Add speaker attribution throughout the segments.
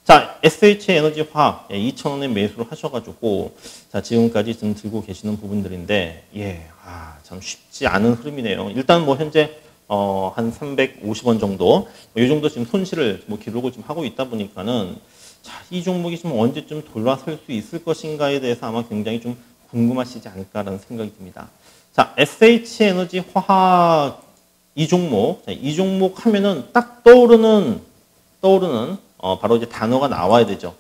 Speaker 1: 자, SH에너지화학 2,000원에 매수를 하셔가지고 자 지금까지 좀 들고 계시는 부분들인데 참 쉽지 않은 흐름이네요. 일단 뭐 현재 한 350원 정도 이 정도 지금 손실을 뭐 기록을 좀 하고 있다 보니까는 자, 이 종목이 좀 언제쯤 돌아설 수 있을 것인가에 대해서 아마 굉장히 좀 궁금하시지 않을까라는 생각이 듭니다. 자, SH에너지화학 이 종목 하면은 딱 떠오르는 바로 이제 단어가 나와야 되죠.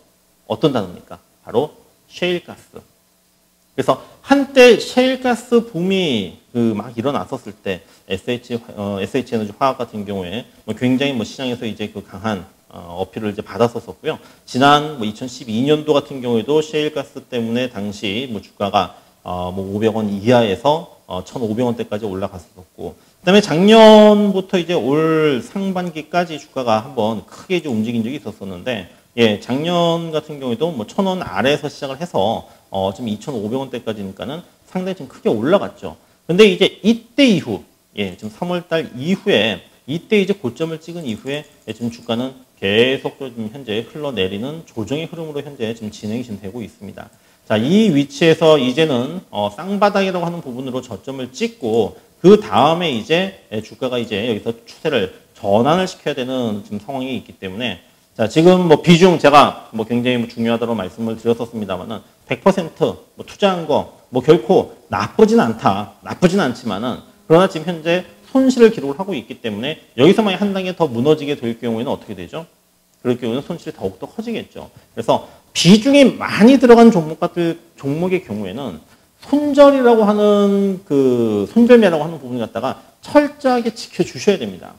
Speaker 1: 어떤 단어입니까? 바로 셰일가스. 그래서 한때 셰일가스 붐이 막 일어났었을 때 SH에너지 화학 같은 경우에 굉장히 시장에서 이제 강한 어필을 이제 받았었고요. 지난 2012년도 같은 경우에도 셰일가스 때문에 당시 주가가 500원 이하에서 1,500원대까지 올라갔었고, 그다음에 작년부터 이제 올 상반기까지 주가가 한번 크게 이제 움직인 적이 있었었는데, 작년 같은 경우에도 1,000원 아래에서 시작을 해서 지금 2,500원대까지니까는 상당히 좀 크게 올라갔죠. 근데 이제 이때 이후, 지금 3월달 이후에 이때 이제 고점을 찍은 이후에 지금 주가는 계속적으로 지금 현재 흘러내리는 조정의 흐름으로 현재 지금 진행이 지금 되고 있습니다. 자, 이 위치에서 이제는 쌍바닥이라고 하는 부분으로 저점을 찍고 그 다음에 이제 주가가 이제 여기서 추세를 전환을 시켜야 되는 지금 상황이 있기 때문에 자, 지금 비중 제가 굉장히 중요하다고 말씀을 드렸었습니다만은 100% 투자한 거 결코 나쁘진 않다. 나쁘진 않지만은 그러나 지금 현재 손실을 기록을 하고 있기 때문에 여기서 만약 한 단계 더 무너지게 될 경우에는 어떻게 되죠? 그럴 경우에는 손실이 더욱더 커지겠죠. 그래서 비중이 많이 들어간 종목의 경우에는 손절이라고 하는 손절매라고 하는 부분을 갖다가 철저하게 지켜주셔야 됩니다.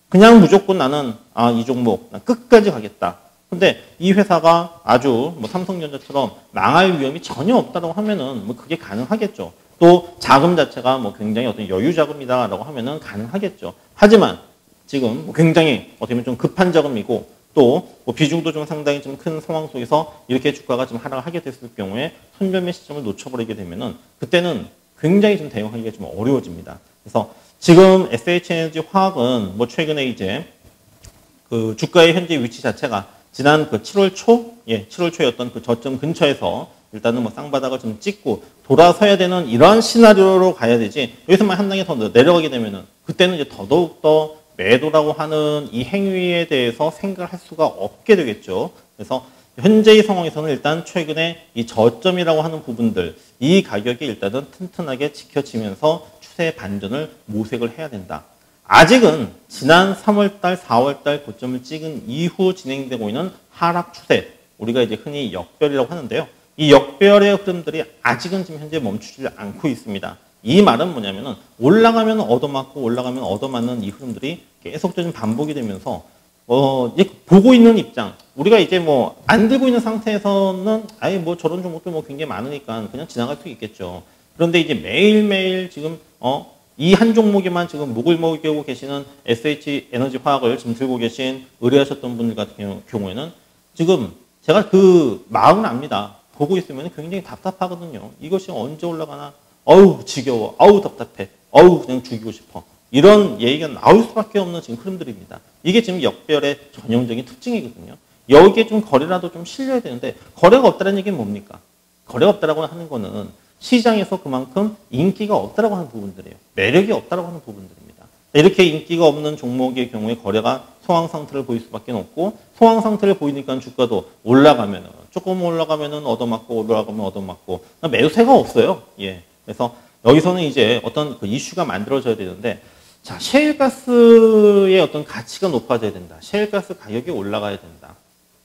Speaker 1: 그냥 무조건 나는 이 종목 난 끝까지 가겠다. 근데 이 회사가 아주 삼성전자처럼 망할 위험이 전혀 없다고 하면은 그게 가능하겠죠. 또 자금 자체가 굉장히 어떤 여유 자금이다라고 하면은 가능하겠죠. 하지만 지금 굉장히 어떻게 보면 좀 급한 자금이고 또 비중도 좀 상당히 좀 큰 상황 속에서 이렇게 주가가 좀 하락을 하게 됐을 경우에 손절매 시점을 놓쳐버리게 되면은 그때는 굉장히 좀 대응하기가 좀 어려워집니다. 그래서 지금 SH에너지 화학은 최근에 이제 주가의 현재 위치 자체가 지난 7월 초, 7월 초에 어떤 저점 근처에서 일단은 쌍바닥을 좀 찍고 돌아서야 되는 이러한 시나리오로 가야 되지 여기서만 한 단계 더 내려가게 되면은 그때는 이제 더더욱 매도라고 하는 이 행위에 대해서 생각을 할 수가 없게 되겠죠. 그래서 현재의 상황에서는 일단 최근에 이 저점이라고 하는 부분들, 이 가격이 일단은 튼튼하게 지켜지면서 추세 반전을 모색을 해야 된다. 아직은 지난 3월달, 4월달 고점을 찍은 이후 진행되고 있는 하락 추세, 우리가 이제 흔히 역별이라고 하는데요. 이 역별의 흐름들이 아직은 지금 현재 멈추지 않고 있습니다. 이 말은 뭐냐면은 올라가면 얻어맞고 올라가면 얻어맞는 이 흐름들이 계속적인 반복이 되면서 이제 보고 있는 입장, 우리가 이제 안 들고 있는 상태에서는 아예 저런 종목도 굉장히 많으니까 그냥 지나갈 수 있겠죠. 그런데 이제 매일매일 지금 이 한 종목에만 지금 목을 먹이고 계시는 SH에너지화학을 지금 들고 계신 의뢰하셨던 분들 같은 경우에는 지금 제가 마음은 압니다. 보고 있으면 굉장히 답답하거든요. 이것이 언제 올라가나? 어우 지겨워, 어우 답답해, 어우 그냥 죽이고 싶어. 이런 얘기가 나올 수밖에 없는 지금 흐름들입니다. 이게 지금 역별의 전형적인 특징이거든요. 여기에 좀 거래라도 좀 실려야 되는데 거래가 없다는 얘기는 뭡니까? 거래가 없다라고 하는 거는 시장에서 그만큼 인기가 없다라고 하는 부분들이에요. 매력이 없다라고 하는 부분들입니다. 이렇게 인기가 없는 종목의 경우에 거래가 소황 상태를 보일 수밖에 없고 소황 상태를 보이니까 주가도 올라가면은 조금 올라가면은 얻어맞고 올라가면 얻어맞고 매수세가 없어요. 그래서 여기서는 이제 어떤 이슈가 만들어져야 되는데 자, 셰일가스의 어떤 가치가 높아져야 된다. 셰일가스 가격이 올라가야 된다.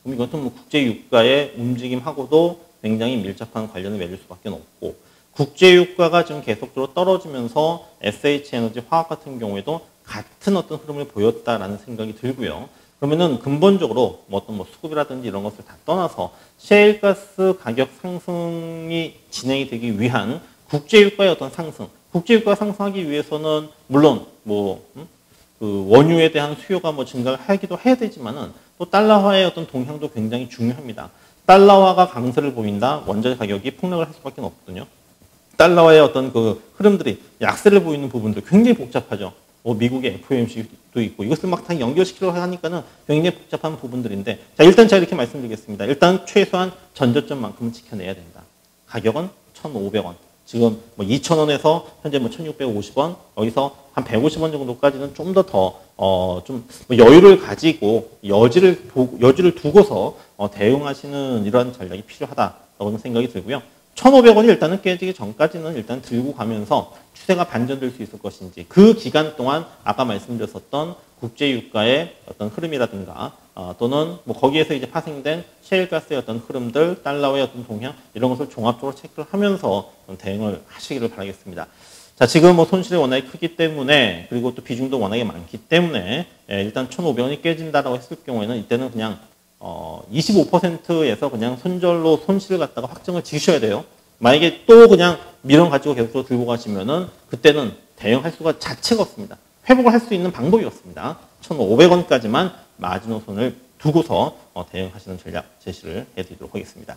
Speaker 1: 그럼 이것은 국제 유가의 움직임하고도 굉장히 밀접한 관련을 맺을 수밖에 없고 국제 유가가 지금 계속적으로 떨어지면서 SH에너지 화학 같은 경우에도 같은 어떤 흐름을 보였다라는 생각이 들고요. 그러면은 근본적으로 어떤 수급이라든지 이런 것을 다 떠나서 셰일가스 가격 상승이 진행이 되기 위한 국제유가의 어떤 상승, 국제유가가 상승하기 위해서는 물론 원유에 대한 수요가 증가를 하기도 해야 되지만은 또 달러화의 어떤 동향도 굉장히 중요합니다. 달러화가 강세를 보인다, 원자재 가격이 폭락을 할 수밖에 없거든요. 달러화의 어떤 흐름들이 약세를 보이는 부분도 굉장히 복잡하죠. 뭐 미국의 FOMC도 있고 이것을 막 다 연결시키려고 하니까는 굉장히 복잡한 부분들인데 자 일단 제가 이렇게 말씀드리겠습니다. 일단 최소한 전저점만큼은 지켜내야 된다. 가격은 1,500원. 지금 뭐 2,000원에서 현재 뭐 1,650원, 여기서 한 150원 정도까지는 좀 좀 여유를 가지고 여지를 두고서 대응하시는 이러한 전략이 필요하다고 생각이 들고요. 1,500원이 일단은 깨지기 전까지는 일단 들고 가면서 추세가 반전될 수 있을 것인지 그 기간 동안 아까 말씀드렸었던 국제유가의 어떤 흐름이라든가 또는 뭐 거기에서 이제 파생된 셰일가스의 어떤 흐름들, 달러의 어떤 동향 이런 것을 종합적으로 체크를 하면서 대응을 하시기를 바라겠습니다. 자, 지금 뭐 손실이 워낙에 크기 때문에 그리고 또 비중도 워낙에 많기 때문에 일단 1,500원이 깨진다라고 했을 경우에는 이때는 그냥 25%에서 그냥 손절로 손실을 갖다가 확정을 지으셔야 돼요. 만약에 또 그냥 미련 가지고 계속 들고 가시면은 그때는 대응할 수가 자체가 없습니다. 회복을 할 수 있는 방법이 없습니다. 1,500원까지만 마지노선을 두고서 대응하시는 전략 제시를 해드리도록 하겠습니다.